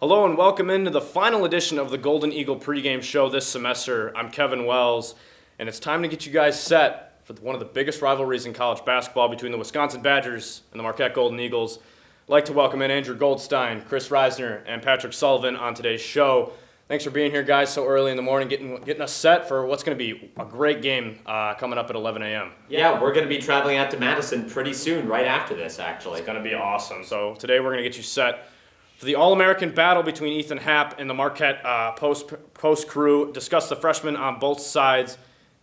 Hello and welcome into the final edition of the Golden Eagle pregame show this semester. I'm Kevin Wells, and it's time to get you guys set for one of the biggest rivalries in college basketball between the Wisconsin Badgers and the Marquette Golden Eagles. I'd like to welcome in Andrew Goldstein, Chris Reisner, and Patrick Sullivan on today's show. Thanks for being here, guys, so early in the morning, getting us set for what's going to be a great game coming up at 11 a.m. Yeah, we're going to be traveling out to Madison pretty soon, right after this, actually. It's going to be awesome. So today we're going to get you set for the All-American battle between Ethan Happ and the Marquette post crew, discuss the freshmen on both sides,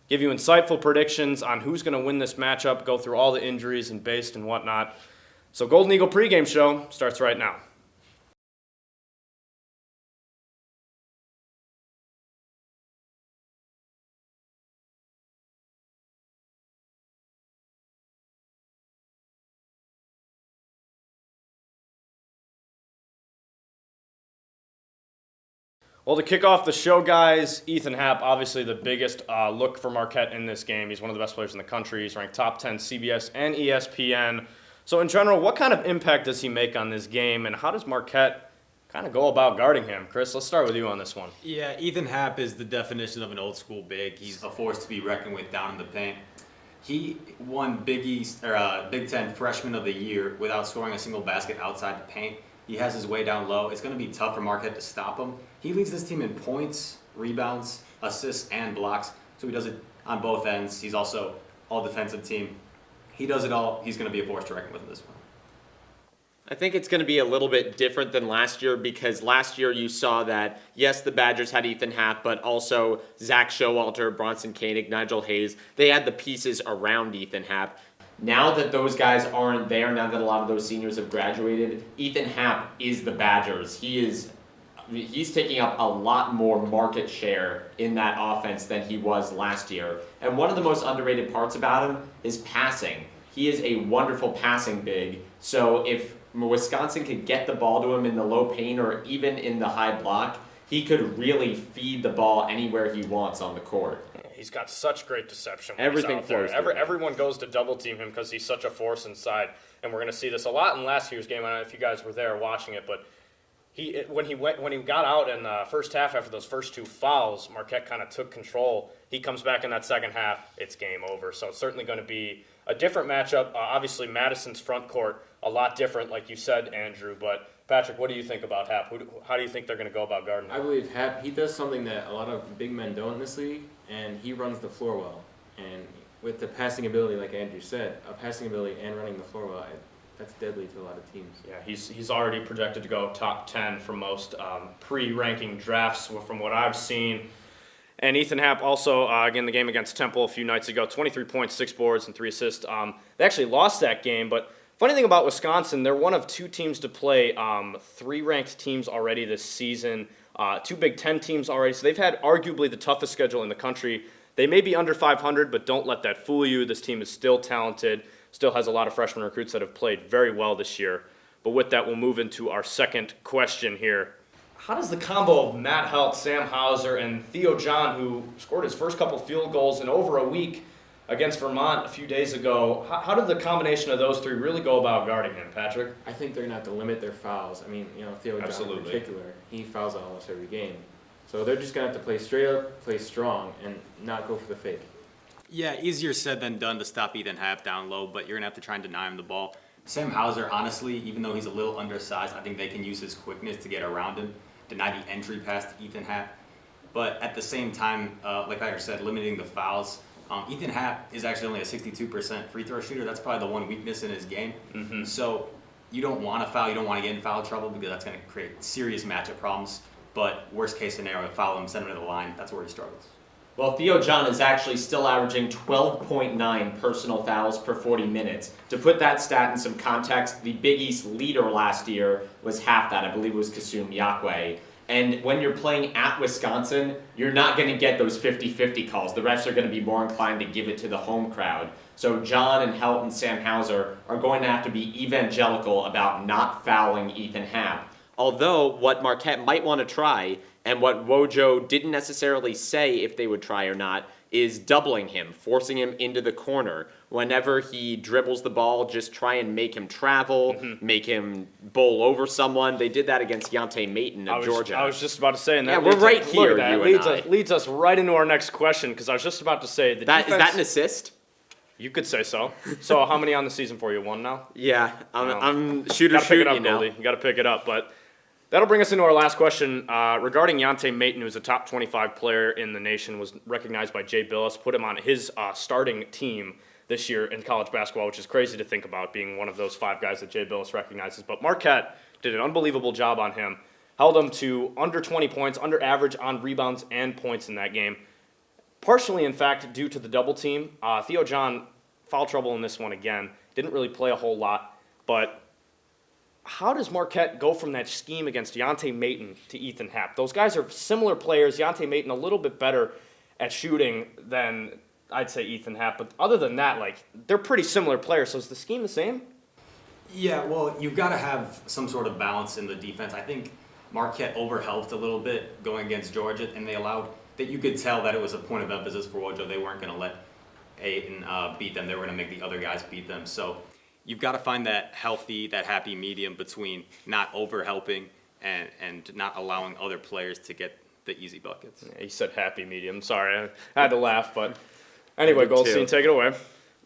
give you insightful predictions on who's going to win this matchup, go through all the injuries and based and whatnot. So Golden Eagle pregame show starts right now. Well, to kick off the show, guys, Ethan Happ, obviously the biggest look for Marquette in this game. He's one of the best players in the country. He's ranked top 10 CBS and ESPN. So in general, what kind of impact does he make on this game, and how does Marquette kind of go about guarding him? Chris, let's start with you on this one. Yeah, Ethan Happ is the definition of an old school big. He's a force to be reckoned with down in the paint. He won Big Ten Freshman of the Year without scoring a single basket outside the paint. He has his way down low. It's going to be tough for Marquette to stop him. He leads this team in points, rebounds, assists, and blocks. So he does it on both ends. He's also all defensive team. He does it all. He's going to be a force to reckon with in this one. I think it's going to be a little bit different than last year because last year you saw that, yes, the Badgers had Ethan Happ, but also Zach Showalter, Bronson Koenig, Nigel Hayes. They had the pieces around Ethan Happ. Now that those guys aren't there, now that a lot of those seniors have graduated, Ethan Happ is the Badgers. He's taking up a lot more market share in that offense than he was last year. And one of the most underrated parts about him is passing. He is a wonderful passing big. So if Wisconsin could get the ball to him in the low paint or even in the high block, he could really feed the ball anywhere he wants on the court. He's got such great deception. Everything flows through him. Everyone goes to double team him because he's such a force inside, and we're going to see this a lot in last year's game. I don't know if you guys were there watching it, but when he got out in the first half after those first two fouls, Marquette kind of took control. He comes back in that second half, it's game over. So it's certainly going to be a different matchup. Obviously, Madison's front court a lot different, like you said, Andrew. But Patrick, what do you think about Happ? How do you think they're going to go about guarding him? I believe Happ, he does something that a lot of big men don't in this league, and he runs the floor well. And with the passing ability, like Andrew said, passing ability and running the floor well, that's deadly to a lot of teams. Yeah, he's already projected to go top 10 for most pre-ranking drafts from what I've seen. And Ethan Happ also, again, the game against Temple a few nights ago, 23 points, 6 boards, and 3 assists. They actually lost that game, but funny thing about Wisconsin, they're one of 2 teams to play 3 ranked teams already this season, 2 Big Ten teams already. So they've had arguably the toughest schedule in the country. They may be under 500, but don't let that fool you. This team is still talented, still has a lot of freshman recruits that have played very well this year. But with that, we'll move into our second question here. How does the combo of Matt Helt, Sam Hauser, and Theo John, who scored his first couple field goals in over a week against Vermont a few days ago, how did the combination of those 3 really go about guarding him, Patrick? I think they're going to have to limit their fouls. I mean, Theo John in particular, he fouls out almost every game. So they're just going to have to play straight up, play strong, and not go for the fake. Yeah, easier said than done to stop Ethan Happ down low, but you're going to have to try and deny him the ball. Sam Hauser, honestly, even though he's a little undersized, I think they can use his quickness to get around him, deny the entry pass to Ethan Happ. But at the same time, like I said, limiting the fouls. Ethan Happ is actually only a 62% free throw shooter. That's probably the one weakness in his game. Mm-hmm. So you don't want to foul. You don't want to get in foul trouble because that's going to create serious matchup problems. But worst case scenario, foul him, send him to the line. That's where he struggles. Well, Theo John is actually still averaging 12.9 personal fouls per 40 minutes. To put that stat in some context, the Big East leader last year was half that. I believe it was Kasum Yakwe. And when you're playing at Wisconsin, you're not going to get those 50-50 calls. The refs are going to be more inclined to give it to the home crowd. So John and Helt and Sam Hauser are going to have to be evangelical about not fouling Ethan Happ. Although what Marquette might want to try, and what Wojo didn't necessarily say if they would try or not, is doubling him, forcing him into the corner. whenever he dribbles the ball, just try and make him travel, make him bowl over someone. They did that against Yante Mayton of Georgia. I was just about to say, and Yeah, that we're leads right us, here, look at you that, and I. leads us right into our next question, because I was just about to say, the Is defense, that an assist? you could say so. So how many on the season for you? One now? Yeah, I'm Gotta pick it shooting up, you now. Goldie. You gotta pick it up, but that'll bring us into our last question regarding Yante Mayton, who's a top 25 player in the nation, was recognized by Jay Billis, put him on his starting team this year in college basketball, which is crazy to think about, being one of those 5 guys that Jay Billis recognizes. But Marquette did an unbelievable job on him, held him to under 20 points, under average on rebounds and points in that game. Partially, in fact, due to the double team. Theo John, foul trouble in this one again. Didn't really play a whole lot, but how does Marquette go from that scheme against Yante Mayton to Ethan Happ? Those guys are similar players. Yante Mayton a little bit better at shooting than, I'd say, Ethan Happ. But other than that, like, they're pretty similar players. So is the scheme the same? Yeah, well, you've got to have some sort of balance in the defense. I think Marquette overhelped a little bit going against Georgia, and they allowed that you could tell that it was a point of emphasis for Wojo. They weren't going to let Ayton beat them. They were going to make the other guys beat them. So you've got to find that healthy, that happy medium between not overhelping and not allowing other players to get the easy buckets. Yeah, he said happy medium. Sorry, I had to laugh. But anyway, did too. Goldstein, take it away.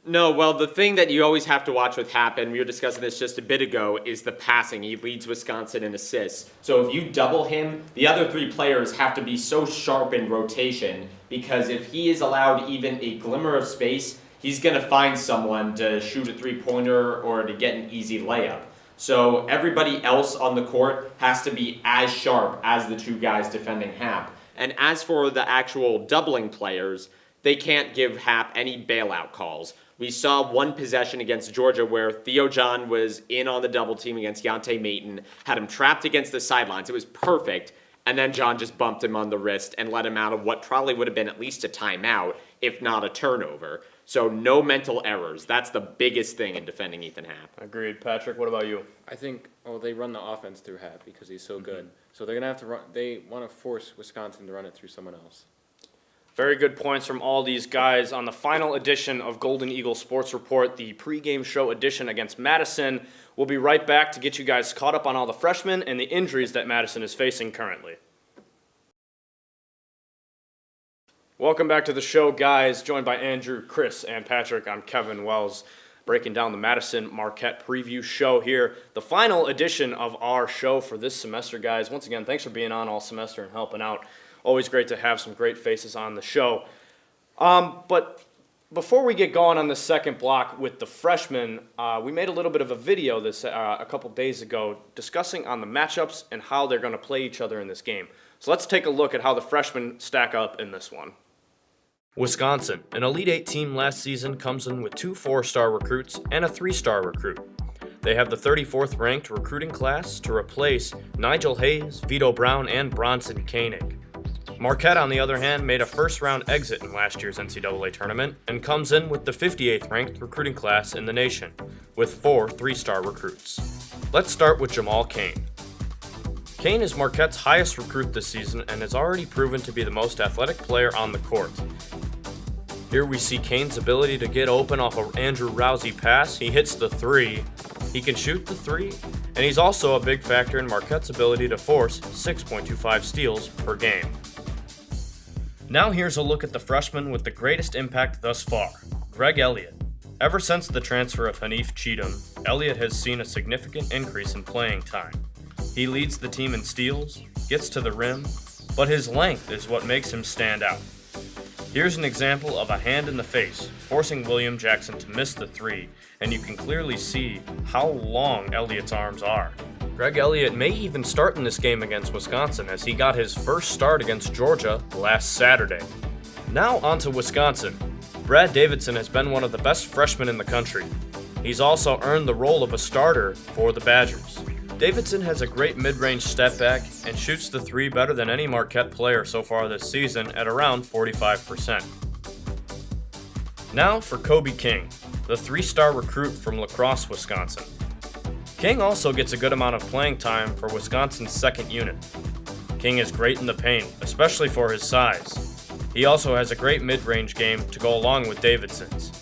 No, well, the thing that you always have to watch with Happ, and we were discussing this just a bit ago, is the passing. He leads Wisconsin in assists. So if you double him, the other 3 players have to be so sharp in rotation, because if he is allowed even a glimmer of space, he's going to find someone to shoot a 3-pointer or to get an easy layup. So everybody else on the court has to be as sharp as the 2 guys defending Happ. And as for the actual doubling players, they can't give Happ any bailout calls. We saw one possession against Georgia where Theo John was in on the double team against Yante Mayton, had him trapped against the sidelines. It was perfect. And then John just bumped him on the wrist and let him out of what probably would have been at least a timeout, if not a turnover. So no mental errors. That's the biggest thing in defending Ethan Happ. Agreed. Patrick, what about you? I think, they run the offense through Happ because he's so good. So they're going to have to run, they want to force Wisconsin to run it through someone else. Very good points from all these guys on the final edition of Golden Eagle Sports Report, the pregame show edition against Madison. We'll be right back to get you guys caught up on all the freshmen and the injuries that Madison is facing currently. Welcome back to the show, guys. Joined by Andrew, Chris, and Patrick. I'm Kevin Wells, breaking down the Madison Marquette preview show here. The final edition of our show for this semester, guys. Once again, thanks for being on all semester and helping out. Always great to have some great faces on the show. But before we get going on the second block with the freshmen, we made a little bit of a video a couple days ago discussing on the matchups and how they're going to play each other in this game. So let's take a look at how the freshmen stack up in this one. Wisconsin, an Elite 8 team last season, comes in with 2 4-star recruits and a 3-star recruit. They have the 34th ranked recruiting class to replace Nigel Hayes, Vito Brown, and Bronson Koenig. Marquette, on the other hand, made a first-round exit in last year's NCAA tournament and comes in with the 58th ranked recruiting class in the nation, with 4 3-star recruits. Let's start with Jamal Cain. Cain is Marquette's highest recruit this season and has already proven to be the most athletic player on the court. Here we see Cain's ability to get open off an Andrew Rousey pass. He hits the 3. He can shoot the 3, and he's also a big factor in Marquette's ability to force 6.25 steals per game. Now here's a look at the freshman with the greatest impact thus far, Greg Elliott. Ever since the transfer of Hanif Cheatham, Elliott has seen a significant increase in playing time. He leads the team in steals, gets to the rim, but his length is what makes him stand out. Here's an example of a hand in the face, forcing William Jackson to miss the 3, and you can clearly see how long Elliott's arms are. Greg Elliott may even start in this game against Wisconsin, as he got his first start against Georgia last Saturday. Now on to Wisconsin. Brad Davidson has been one of the best freshmen in the country. He's also earned the role of a starter for the Badgers. Davidson has a great mid-range step back and shoots the 3 better than any Marquette player so far this season at around 45%. Now for Kobe King, the 3-star recruit from La Crosse, Wisconsin. King also gets a good amount of playing time for Wisconsin's second unit. King is great in the paint, especially for his size. He also has a great mid-range game to go along with Davidson's.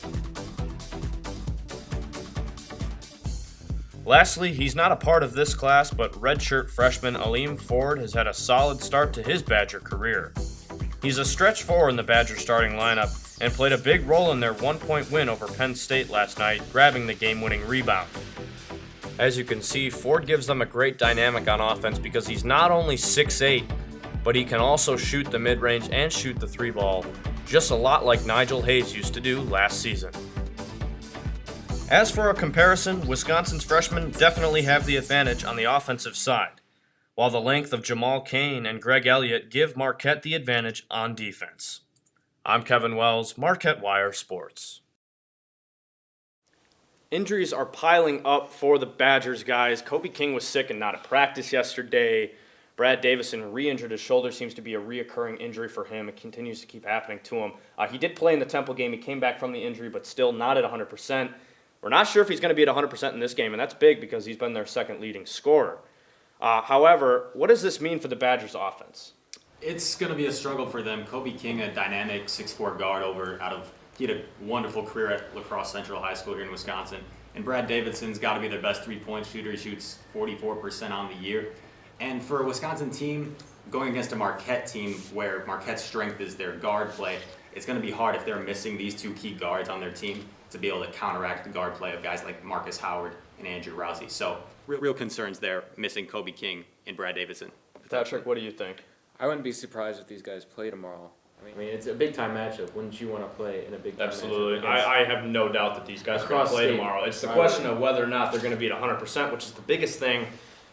Lastly, he's not a part of this class, but redshirt freshman Aleem Ford has had a solid start to his Badger career. He's a stretch four in the Badger starting lineup and played a big role in their 1-point win over Penn State last night, grabbing the game-winning rebound. As you can see, Ford gives them a great dynamic on offense because he's not only 6'8", but he can also shoot the mid-range and shoot the three ball, just a lot like Nigel Hayes used to do last season. As for a comparison, Wisconsin's freshmen definitely have the advantage on the offensive side, while the length of Jamal Cain and Greg Elliott give Marquette the advantage on defense. I'm Kevin Wells, Marquette Wire Sports. Injuries are piling up for the Badgers, guys. Kobe King was sick and not at practice yesterday. Brad Davidson re-injured his shoulder. Seems to be a reoccurring injury for him. It continues to keep happening to him. He did play in the Temple game. He came back from the injury, but still not at 100%. We're not sure if he's going to be at 100% in this game, and that's big because he's been their second leading scorer. However, what does this mean for the Badgers' offense? It's going to be a struggle for them. Kobe King, a dynamic 6'4" guard he had a wonderful career at La Crosse Central High School here in Wisconsin. And Brad Davidson's got to be their best three-point shooter. He shoots 44% on the year. And for a Wisconsin team going against a Marquette team where Marquette's strength is their guard play, it's going to be hard if they're missing these two key guards on their team to be able to counteract the guard play of guys like Marcus Howard and Andrew Rousey. So real concerns there, missing Kobe King and Brad Davidson. Patrick, what do you think? I wouldn't be surprised if these guys play tomorrow. I mean, it's a big-time matchup. Wouldn't you want to play in a big-time Absolutely. matchup? I have no doubt that these guys are going to Across play state. tomorrow. It's the question of whether or not they're going to be at 100%, which is the biggest thing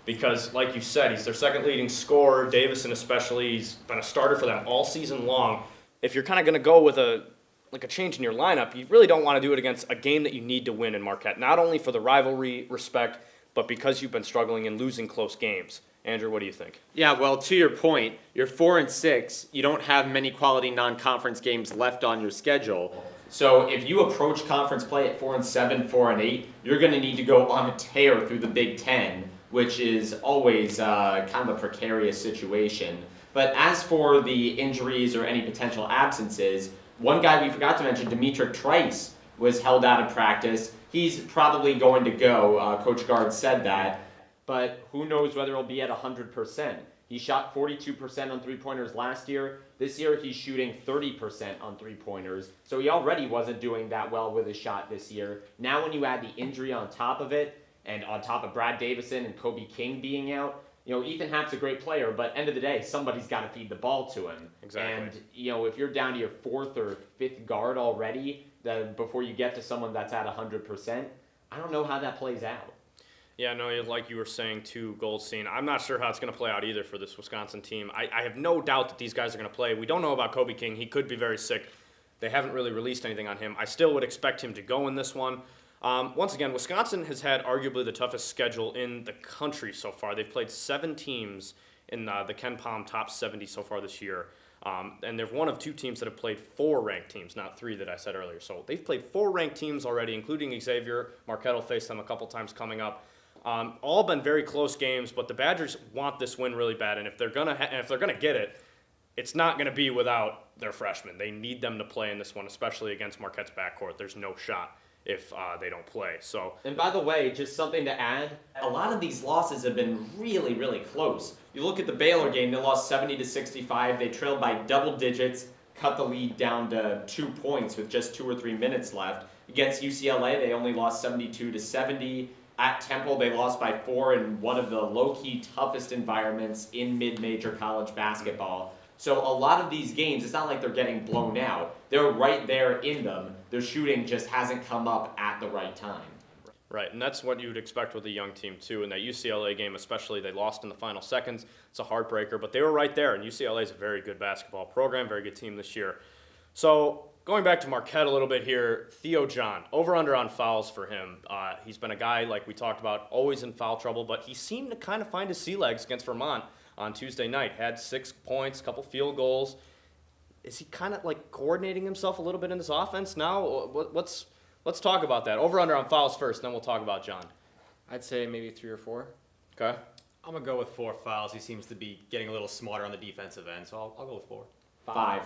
because, like you said, he's their second leading scorer. Davison especially, he's been a starter for them all season long. If you're kind of going to go with a change in your lineup, you really don't want to do it against a game that you need to win in Marquette, not only for the rivalry respect, but because you've been struggling and losing close games. Andrew, what do you think? Yeah, well, to your point, you're 4-6. You don't have many quality non-conference games left on your schedule. So if you approach conference play at 4-7, 4-8, you're going to need to go on a tear through the Big Ten, which is always kind of a precarious situation. But as for the injuries or any potential absences, one guy we forgot to mention, Demetric Trice, was held out of practice. He's probably going to go. Coach Gard said that. But who knows whether he'll be at 100%. He shot 42% on three-pointers last year. This year he's shooting 30% on three-pointers. So he already wasn't doing that well with his shot this year. Now when you add the injury on top of it, and on top of Brad Davison and Kobe King being out, Ethan Happ's a great player, but end of the day, somebody's got to feed the ball to him. Exactly. And, if you're down to your fourth or fifth guard already, before you get to someone that's at 100%, I don't know how that plays out. Yeah, no, like you were saying too, Goldstein, I'm not sure how it's going to play out either for this Wisconsin team. I have no doubt that these guys are going to play. We don't know about Kobe King. He could be very sick. They haven't really released anything on him. I still would expect him to go in this one. Once again, Wisconsin has had arguably the toughest schedule in the country so far. They've played 7 teams in the Ken Palm top 70 so far this year. And they're one of 2 teams that have played 4 ranked teams, not 3 that I said earlier. So they've played 4 ranked teams already, including Xavier. Marquette will face them a couple times coming up. All been very close games, but the Badgers want this win really bad. And if they're gonna get it, it's not gonna be without their freshmen. They need them to play in this one, especially against Marquette's backcourt. There's no shot if they don't play. So. And by the way, just something to add, a lot of these losses have been really, really close. You look at the Baylor game, they lost 70-65. They trailed by double digits, cut the lead down to 2 points with just 2 or 3 minutes left. Against UCLA, they only lost 72-70. At Temple, they lost by 4 in one of the low-key toughest environments in mid-major college basketball. So a lot of these games, it's not like they're getting blown out. They're right there in them. Their shooting just hasn't come up at the right time. Right, and that's what you would expect with a young team, too. In that UCLA game especially, they lost in the final seconds. It's a heartbreaker, but they were right there, and UCLA is a very good basketball program, very good team this year. So going back to Marquette a little bit here, Theo John, over-under on fouls for him. He's been a guy, like we talked about, always in foul trouble, but he seemed to kind of find his sea legs against Vermont on Tuesday night. Had 6 points, a couple field goals. Is he kind of like coordinating himself a little bit in this offense now? Let's talk about that. Over-under on fouls first, then we'll talk about John. I'd say maybe 3 or 4. Okay. I'm going to go with 4 fouls. He seems to be getting a little smarter on the defensive end, so I'll go with 4. 5.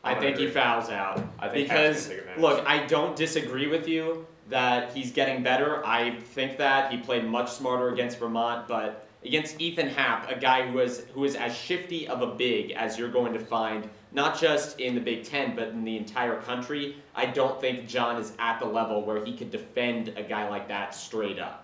I think he fouls out. I think because, Happ's gonna take advantage. look, I don't disagree with you that he's getting better. I think that he played much smarter against Vermont, but against Ethan Happ, a guy who is as shifty of a big as you're going to find, not just in the Big Ten, but in the entire country, I don't think John is at the level where he could defend a guy like that straight up.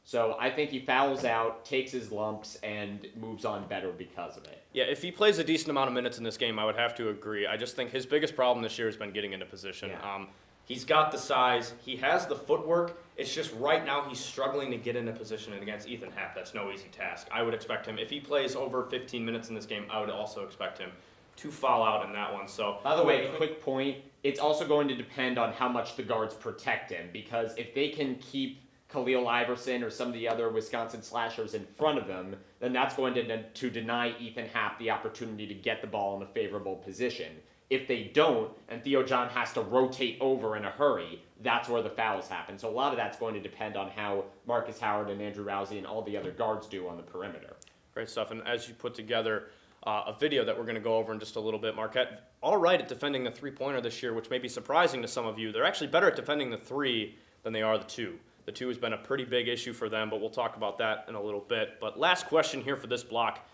So I think he fouls out, takes his lumps, and moves on better because of it. Yeah, if he plays a decent amount of minutes in this game, I would have to agree. I just think his biggest problem this year has been getting into position. Yeah. He's got the size, he has the footwork. It's just right now he's struggling to get into position, and against Ethan Happ, that's no easy task. I would expect him, if he plays over 15 minutes in this game, I would also expect him to foul out in that one. So, by the way, quick point, it's also going to depend on how much the guards protect him, because if they can keep Khalil Iverson or some of the other Wisconsin slashers in front of them, then that's going to deny Ethan Happ the opportunity to get the ball in a favorable position. If they don't, and Theo John has to rotate over in a hurry, that's where the fouls happen. So a lot of that's going to depend on how Marcus Howard and Andrew Rousey and all the other guards do on the perimeter. great stuff. And as you put together a video that we're going to go over in just a little bit, Marquette, all right at defending the three-pointer this year, which may be surprising to some of you. They're actually better at defending the three than they are the two. The two has been a pretty big issue for them, but we'll talk about that in a little bit. But last question here for this block.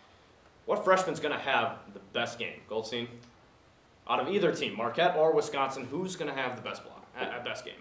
What freshman's going to have the best game? Goldstein? Out of either team, Marquette or Wisconsin, who's going to have the best block, best game?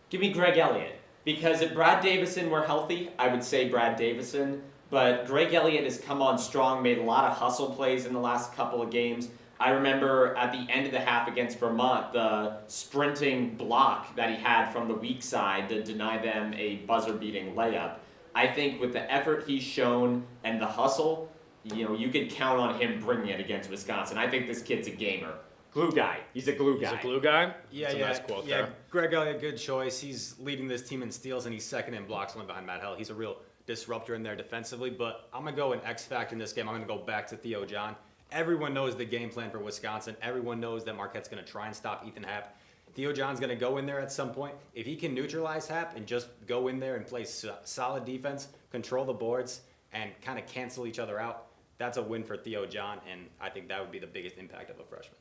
Give me Greg Elliott. Because if Brad Davison were healthy, I would say Brad Davison. But Greg Elliott has come on strong, made a lot of hustle plays in the last couple of games. I remember at the end of the half against Vermont, the sprinting block that he had from the weak side to deny them a buzzer-beating layup. I think with the effort he's shown and the hustle, you could count on him bringing it against Wisconsin. I think this kid's a gamer. Glue guy. He's a glue guy. He's a glue guy? Yeah, That's a nice quote there. Greg Elliott, good choice. He's leading this team in steals, and he's second in blocks, only behind Matt Hell. He's a real disruptor in there defensively, but I'm going to go an X factor in this game. I'm going to go back to Theo John. Everyone knows the game plan for Wisconsin. Everyone knows that Marquette's going to try and stop Ethan Happ. Theo John's going to go in there at some point. If he can neutralize Happ and just go in there and play solid defense, control the boards, and kind of cancel each other out, that's a win for Theo John, and I think that would be the biggest impact of a freshman.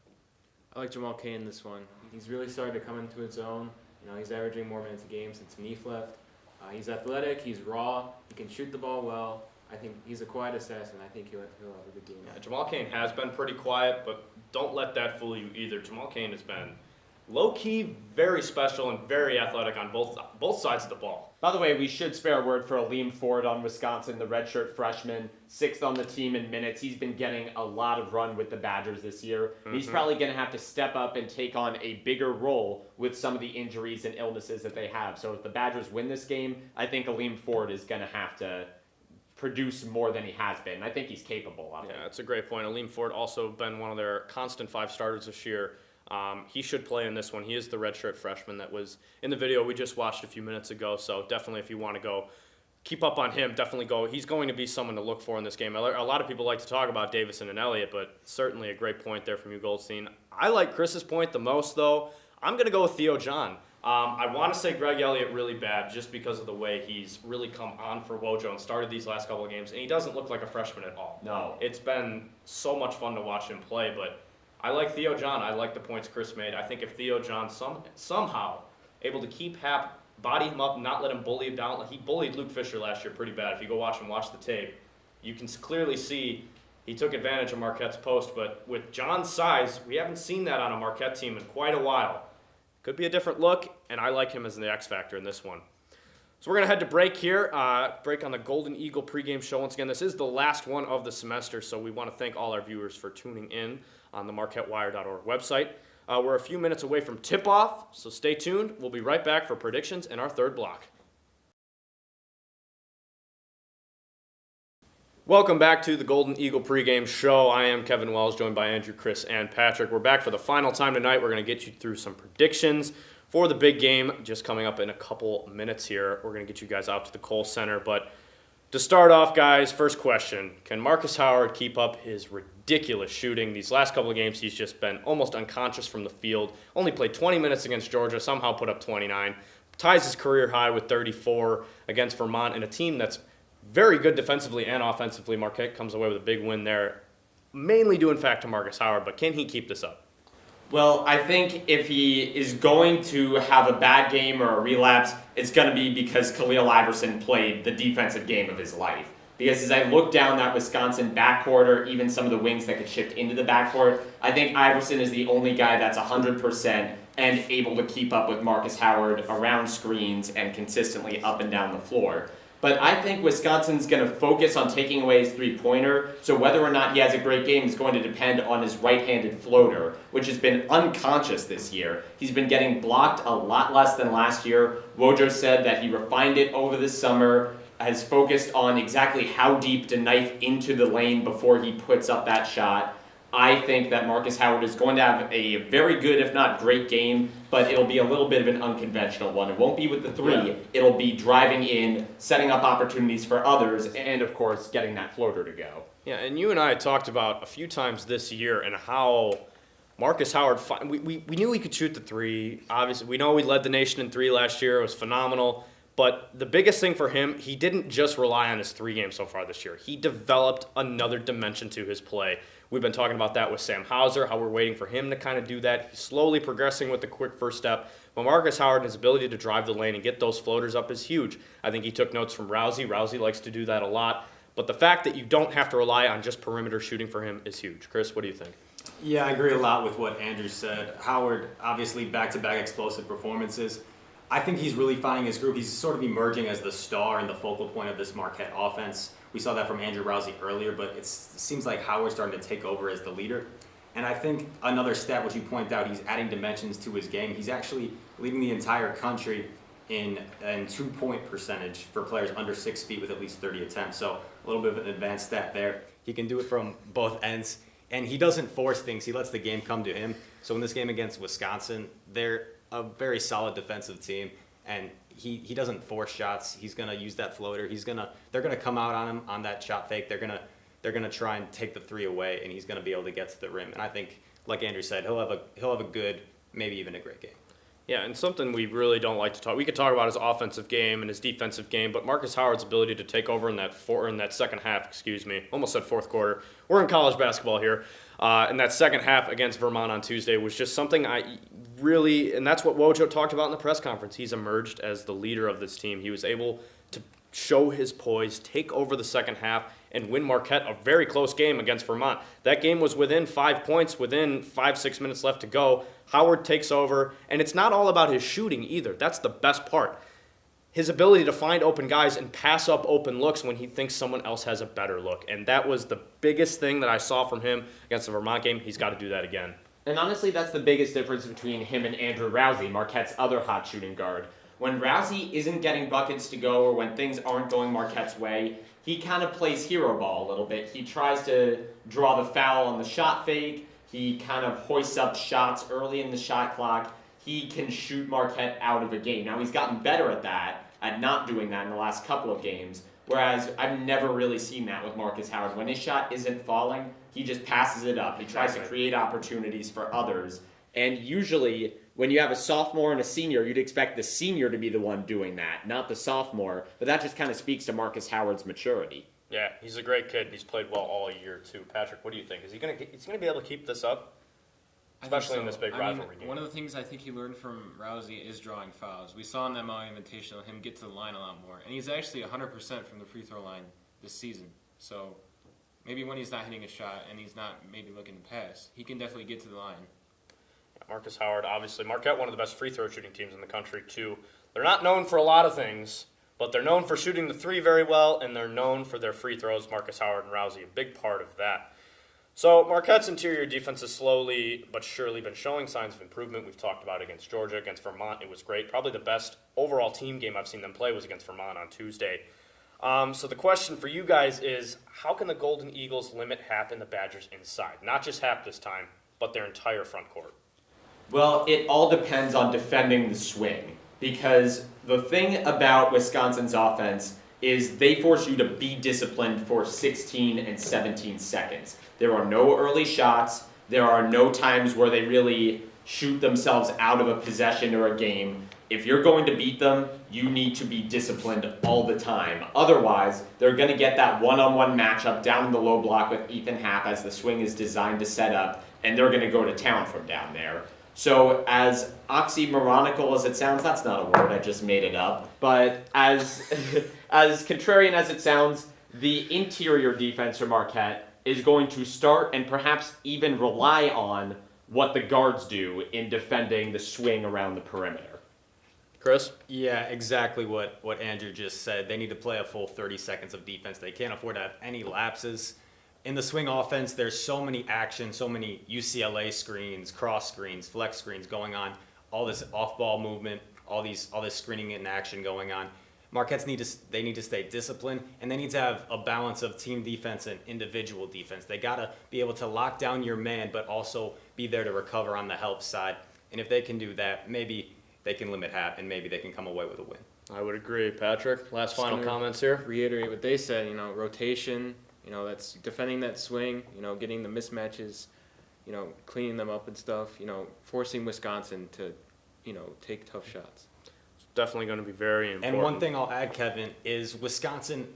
I like Jamal Kane in this one. He's really started to come into his own. He's averaging more minutes a game since Neef left. He's athletic, he's raw, he can shoot the ball well. I think he's a quiet assassin. I think he'll have a good game. Yeah, Jamal Kane has been pretty quiet, but don't let that fool you either. Jamal Kane has been low-key very special and very athletic on both sides of the ball. By the way, we should spare a word for Aleem Ford on Wisconsin, the redshirt freshman, 6th on the team in minutes. He's been getting a lot of run with the Badgers this year. Mm-hmm. He's probably going to have to step up and take on a bigger role with some of the injuries and illnesses that they have. So if the Badgers win this game, I think Aleem Ford is going to have to produce more than he has been. I think he's capable of it. Yeah, that's a great point. Aleem Ford also been one of their constant 5 starters this year. He should play in this one. He is the redshirt freshman that was in the video we just watched a few minutes ago. So definitely, if you want to go keep up on him, definitely go. He's going to be someone to look for in this game. A lot of people like to talk about Davidson and Elliott, but certainly a great point there from you, Goldstein. I like Chris's point the most, though. I'm going to go with Theo John. I want to say Greg Elliott really bad just because of the way he's really come on for Wojo and started these last couple of games, and he doesn't look like a freshman at all. No. It's been so much fun to watch him play, but I like Theo John. I like the points Chris made. I think if Theo John somehow able to keep Happ, body him up, not let him bully him down. He bullied Luke Fisher last year pretty bad. If you go watch the tape, you can clearly see he took advantage of Marquette's post, but with John's size, we haven't seen that on a Marquette team in quite a while. Could be a different look, and I like him as the X factor in this one. So we're going to head to break here, break on the Golden Eagle pregame show. Once again, this is the last one of the semester, so we want to thank all our viewers for tuning in on the MarquetteWire.org website. We're a few minutes away from tip-off, so stay tuned. We'll be right back for predictions in our third block. Welcome back to the Golden Eagle pregame show. I am Kevin Wells, joined by Andrew, Chris, and Patrick. We're back for the final time tonight. We're going to get you through some predictions for the big game just coming up in a couple minutes here. We're going to get you guys out to the Kohl Center. But to start off, guys, first question. Can Marcus Howard keep up his ridiculous shooting? These last couple of games, he's just been almost unconscious from the field. Only played 20 minutes against Georgia, somehow put up 29. Ties his career high with 34 against Vermont in a team that's very good defensively and offensively. Marquette comes away with a big win there, mainly due in fact to Marcus Howard, but can he keep this up? Well, I think if he is going to have a bad game or a relapse, it's going to be because Khalil Iverson played the defensive game of his life. Because as I look down that Wisconsin backcourt, or even some of the wings that could shift into the backcourt, I think Iverson is the only guy that's 100% and able to keep up with Marcus Howard around screens and consistently up and down the floor. But I think Wisconsin's going to focus on taking away his three-pointer, so whether or not he has a great game is going to depend on his right-handed floater, which has been unconscious this year. He's been getting blocked a lot less than last year. Wojo said that he refined it over the summer, has focused on exactly how deep to knife into the lane before he puts up that shot. I think that Marcus Howard is going to have a very good, if not great game, but it'll be a little bit of an unconventional one. It won't be with the three. Yeah. It'll be driving in, setting up opportunities for others, and of course, getting that floater to go. Yeah, and you and I talked about a few times this year and how Marcus Howard, we knew he could shoot the three. Obviously, we know he led the nation in three last year. It was phenomenal. But the biggest thing for him, he didn't just rely on his three games so far this year. He developed another dimension to his play. We've been talking about that with Sam Hauser, how we're waiting for him to kind of do that. He's slowly progressing with the quick first step. But Marcus Howard and his ability to drive the lane and get those floaters up is huge. I think he took notes from Rousey. Rousey likes to do that a lot. But the fact that you don't have to rely on just perimeter shooting for him is huge. Chris, what do you think? Yeah, I agree a lot with what Andrew said. Howard, obviously, back-to-back explosive performances. I think he's really finding his groove. He's sort of emerging as the star and the focal point of this Marquette offense. We saw that from Andrew Rousey earlier, but it seems like Howard's starting to take over as the leader. And I think another stat, which you point out, he's adding dimensions to his game. He's actually leading the entire country in two-point percentage for players under 6 feet with at least 30 attempts. So a little bit of an advanced stat there. He can do it from both ends, and he doesn't force things. He lets the game come to him. So in this game against Wisconsin, they're a very solid defensive team, and he doesn't force shots. He's gonna use that floater. They're gonna come out on him on that shot fake. They're gonna try and take the three away, and he's gonna be able to get to the rim. And I think, like Andrew said, he'll have a good, maybe even a great game. Yeah, and something we really don't like to talk. We could talk about his offensive game and his defensive game, but Marcus Howard's ability to take over in that second half. Almost said fourth quarter. We're in college basketball here. In that second half against Vermont on Tuesday was just something and that's what Wojo talked about in the press conference. He's emerged as the leader of this team. He was able to show his poise, take over the second half, and win Marquette a very close game against Vermont. That game was within 5 points, within 5-6 minutes left to go. Howard takes over, and it's not all about his shooting either. That's the best part. His ability to find open guys and pass up open looks when he thinks someone else has a better look. And that was the biggest thing that I saw from him against the Vermont game. He's got to do that again. And honestly, that's the biggest difference between him and Andrew Rousey, Marquette's other hot shooting guard. When Rousey isn't getting buckets to go, or when things aren't going Marquette's way, he kind of plays hero ball a little bit. He tries to draw the foul on the shot fake. He kind of hoists up shots early in the shot clock. He can shoot Marquette out of a game. Now, he's gotten better at that, at not doing that in the last couple of games, whereas I've never really seen that with Marcus Howard. When his shot isn't falling, he just passes it up. He tries to create opportunities for others. And usually, when you have a sophomore and a senior, you'd expect the senior to be the one doing that, not the sophomore. But that just kind of speaks to Marcus Howard's maturity. Yeah, he's a great kid. He's played well all year, too. Patrick, what do you think? Is he going to be able to keep this up? Especially in this big rivalry game. One of the things I think he learned from Rousey is drawing fouls. We saw in that Maui Invitational him get to the line a lot more. And he's actually 100% from the free throw line this season. So maybe when he's not hitting a shot and he's not maybe looking to pass, he can definitely get to the line. Marcus Howard, obviously. Marquette, one of the best free throw shooting teams in the country, too. They're not known for a lot of things, but they're known for shooting the three very well, and they're known for their free throws. Marcus Howard and Rousey, a big part of that. So Marquette's interior defense has slowly but surely been showing signs of improvement. We've talked about it against Georgia, against Vermont. It was great. Probably the best overall team game I've seen them play was against Vermont on Tuesday. So the question for you guys is, how can the Golden Eagles limit Happ and the Badgers inside? Not just Happ this time, but their entire front court. Well, it all depends on defending the swing, because the thing about Wisconsin's offense is they force you to be disciplined for 16 and 17 seconds. There are no early shots. There are no times where they really shoot themselves out of a possession or a game. if you're going to beat them, you need to be disciplined all the time. Otherwise, they're going to get that one-on-one matchup down in the low block with Ethan Happ as the swing is designed to set up, and they're going to go to town from down there. So as oxymoronical as it sounds, that's not a word, I just made it up. But as as contrarian as it sounds, the interior defense for Marquette is going to start and perhaps even rely on what the guards do in defending the swing around the perimeter. Chris? Yeah, exactly what Andrew just said. They need to play a full 30 seconds of defense. They can't afford to have any lapses. In the swing offense, there's so many actions, so many UCLA screens, cross screens, flex screens going on, all this off-ball movement, all this screening in action going on. Marquette's need to stay disciplined, and they need to have a balance of team defense and individual defense. They got to be able to lock down your man, but also be there to recover on the help side. And if they can do that, maybe they can limit Happ, and maybe they can come away with a win. I would agree. Patrick, last final Just gonna comments here? Reiterate what they said, rotation, that's defending that swing, getting the mismatches, cleaning them up and stuff, forcing Wisconsin to, take tough shots. It's definitely going to be very important. And one thing I'll add, Kevin, is Wisconsin,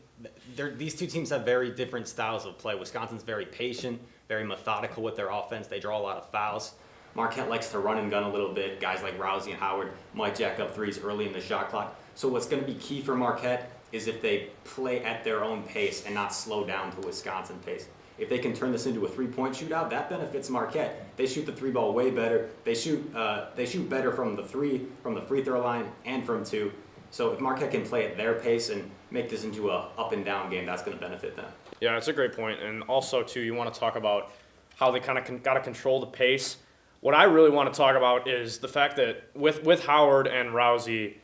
these two teams have very different styles of play. Wisconsin's very patient, very methodical with their offense. They draw a lot of fouls. Marquette likes to run and gun a little bit. Guys like Rousey and Howard might jack up threes early in the shot clock. So what's going to be key for Marquette is if they play at their own pace and not slow down to Wisconsin pace. If they can turn this into a three-point shootout, that benefits Marquette. They shoot the three ball way better. They shoot better from the free throw line, and from two. So if Marquette can play at their pace and make this into a up and down game, that's going to benefit them. Yeah, it's a great point. And also, too, you want to talk about how they kind of got to control the pace. What I really want to talk about is the fact that with Howard and Rousey,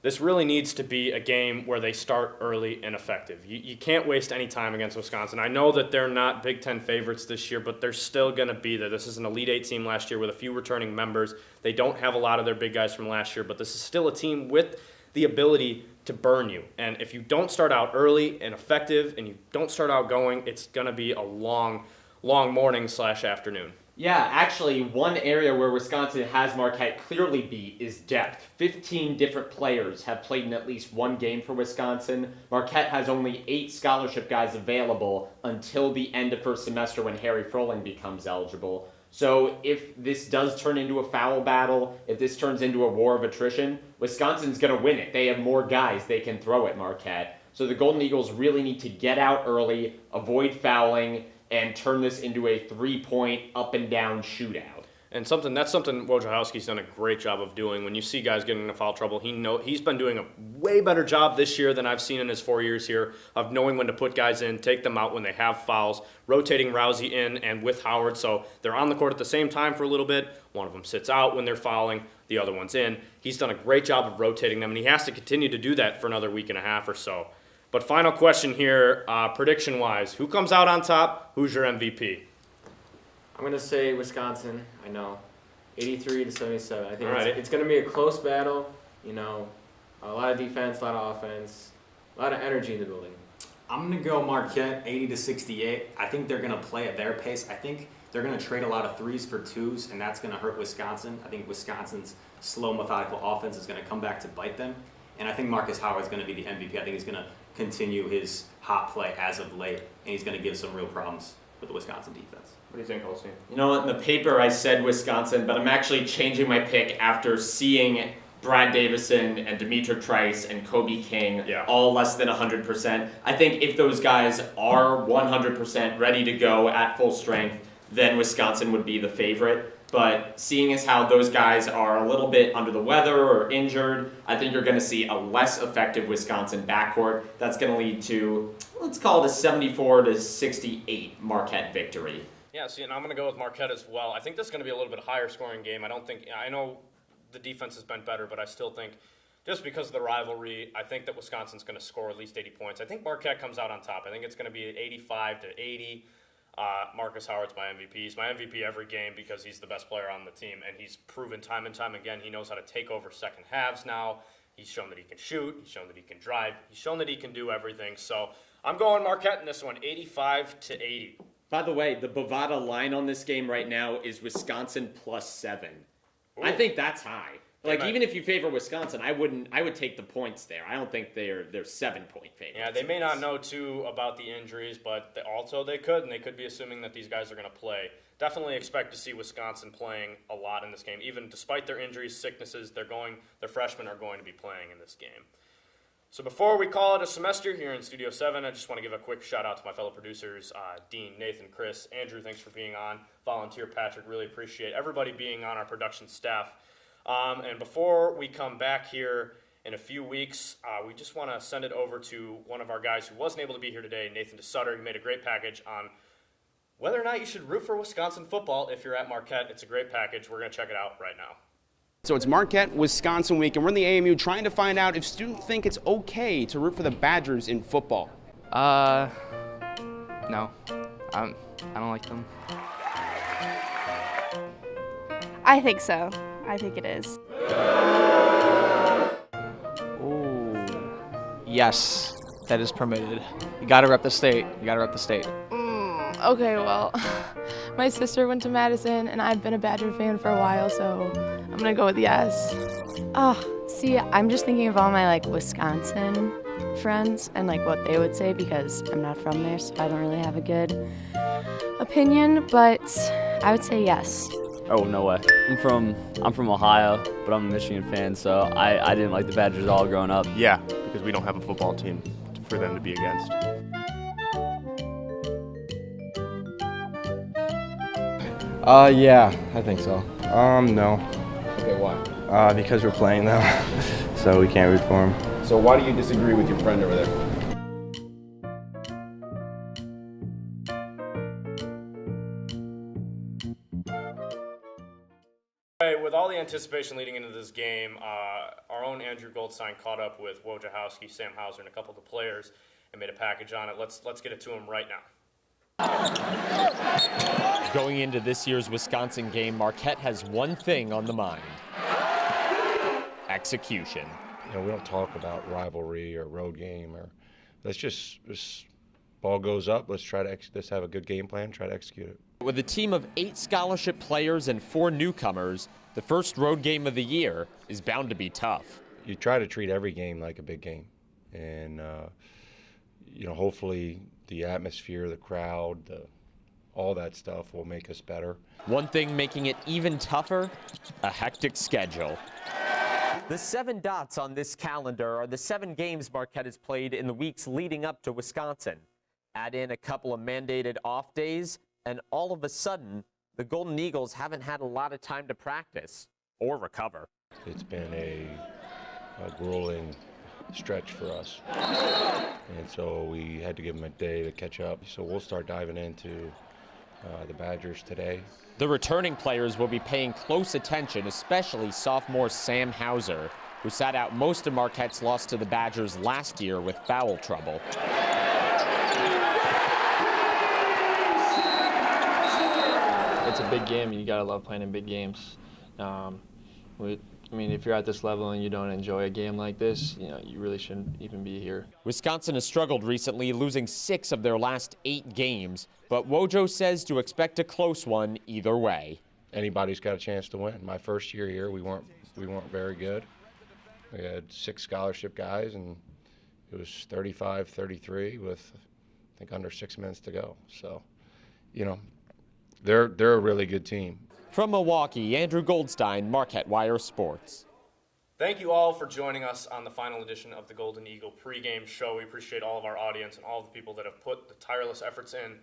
this really needs to be a game where they start early and effective. You can't waste any time against Wisconsin. I know that they're not Big Ten favorites this year, but they're still going to be there. This is an Elite Eight team last year with a few returning members. They don't have a lot of their big guys from last year, but this is still a team with the ability to burn you. And if you don't start out early and effective and you don't start out going, it's going to be a long morning/afternoon. Yeah, actually, one area where Wisconsin has Marquette clearly beat is depth. 15 different players have played in at least one game for Wisconsin. Marquette has only 8 scholarship guys available until the end of first semester when Harry Froling becomes eligible. So if this does turn into a foul battle, if this turns into a war of attrition, Wisconsin's going to win it. They have more guys they can throw at Marquette. So the Golden Eagles really need to get out early, avoid fouling, and turn this into a 3-point up-and-down shootout. And that's something Wojciechowski's done a great job of doing. When you see guys getting into foul trouble, he's been doing a way better job this year than I've seen in his 4 years here of knowing when to put guys in, take them out when they have fouls, rotating Rousey in and with Howard, so they're on the court at the same time for a little bit. One of them sits out when they're fouling, the other one's in. He's done a great job of rotating them, and he has to continue to do that for another week and a half or so. But final question here, prediction-wise, who comes out on top? Who's your MVP? I'm going to say Wisconsin, I know, 83-77. I think All right. it's going to be a close battle, a lot of defense, a lot of offense, a lot of energy in the building. I'm going to go Marquette 80-68. I think they're going to play at their pace. I think they're going to trade a lot of threes for twos, and that's going to hurt Wisconsin. I think Wisconsin's slow, methodical offense is going to come back to bite them. And I think Marcus Howard's going to be the MVP. I think he's going to continue his hot play as of late, and he's going to give some real problems for the Wisconsin defense. What do you think, Holstein? You know what, in the paper I said Wisconsin, but I'm actually changing my pick after seeing Brad Davison and Demetra Trice and Kobe King all less than 100%. I think if those guys are 100% ready to go at full strength, then Wisconsin would be the favorite. But seeing as how those guys are a little bit under the weather or injured, I think you're going to see a less effective Wisconsin backcourt. That's going to lead to, let's call it a 74-68 Marquette victory. Yeah, see, and I'm going to go with Marquette as well. I think this is going to be a little bit higher scoring game. I know the defense has been better, but I still think just because of the rivalry, I think that Wisconsin's going to score at least 80 points. I think Marquette comes out on top. I think it's going to be 85-80. Marcus Howard's my MVP. He's my MVP every game because he's the best player on the team, and he's proven time and time again he knows how to take over second halves now. He's shown that he can shoot. He's shown that he can drive. He's shown that he can do everything. So I'm going Marquette in this one, 85-80. By the way, the Bovada line on this game right now is Wisconsin +7. Ooh. I think that's high. Like, even if you favor Wisconsin, I would take the points there. I don't think they're 7-point favorites. Yeah, they may not know too about the injuries, but they could be assuming that these guys are going to play. Definitely expect to see Wisconsin playing a lot in this game. Even despite their injuries, sicknesses, their freshmen are going to be playing in this game. So before we call it a semester here in Studio 7, I just want to give a quick shout out to my fellow producers, Dean, Nathan, Chris, Andrew, thanks for being on. Volunteer Patrick, really appreciate everybody being on our production staff. And before we come back here in a few weeks, we just want to send it over to one of our guys who wasn't able to be here today, Nathan DeSutter. He made a great package on whether or not you should root for Wisconsin football if you're at Marquette. It's a great package. We're going to check it out right now. So it's Marquette, Wisconsin week, and we're in the AMU trying to find out if students think it's okay to root for the Badgers in football. No. I don't like them. I think so. I think it is. Ooh. Yes, that is permitted. You gotta rep the state. Okay, well, my sister went to Madison, and I've been a Badger fan for a while, so I'm gonna go with yes. See, I'm just thinking of all my Wisconsin friends and what they would say because I'm not from there, so I don't really have a good opinion, but I would say yes. Oh, no way. I'm from Ohio, but I'm a Michigan fan, so I didn't like the Badgers at all growing up. Yeah, because we don't have a football team for them to be against. Yeah, I think so. No. Okay, why? Because we're playing them, so we can't root for them. So why do you disagree with your friend over there? With all the anticipation leading into this game, our own Andrew Goldstein caught up with Wojciechowski, Sam Hauser, and a couple of the players and made a package on it. Let's get it to him right now. Going into this year's Wisconsin game, Marquette has one thing on the mind: execution. We don't talk about rivalry or road game, or let's just ball goes up. Let's have a good game plan. Try to execute it. With a team of 8 scholarship players and 4 newcomers, the first road game of the year is bound to be tough. You try to treat every game like a big game, and hopefully the atmosphere, the crowd, all that stuff will make us better. One thing making it even tougher: a hectic schedule. The 7 dots on this calendar are the 7 games Marquette has played in the weeks leading up to Wisconsin. Add in a couple of mandated off days, and all of a sudden, the Golden Eagles haven't had a lot of time to practice or recover. It's been a grueling stretch for us, and so we had to give them a day to catch up. So we'll start diving into the Badgers today. The returning players will be paying close attention, especially sophomore Sam Hauser, who sat out most of Marquette's loss to the Badgers last year with foul trouble. It's a big game, and you gotta love playing in big games. If you're at this level and you don't enjoy a game like this, you really shouldn't even be here. Wisconsin has struggled recently, losing 6 of their last 8 games, but Wojo says to expect a close one either way. Anybody's got a chance to win. My first year here, we weren't very good. We had 6 scholarship guys, and it was 35-33 with, I think, under 6 minutes to go. So, they're a really good team. From Milwaukee, Andrew Goldstein, Marquette Wire Sports. Thank you all for joining us on the final edition of the Golden Eagle pregame show. We appreciate all of our audience and all the people that have put the tireless efforts in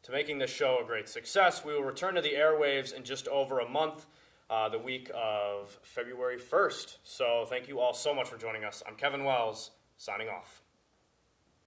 to making this show a great success. We will return to the airwaves in just over a month, the week of February 1st. So thank you all so much for joining us. I'm Kevin Wells, signing off.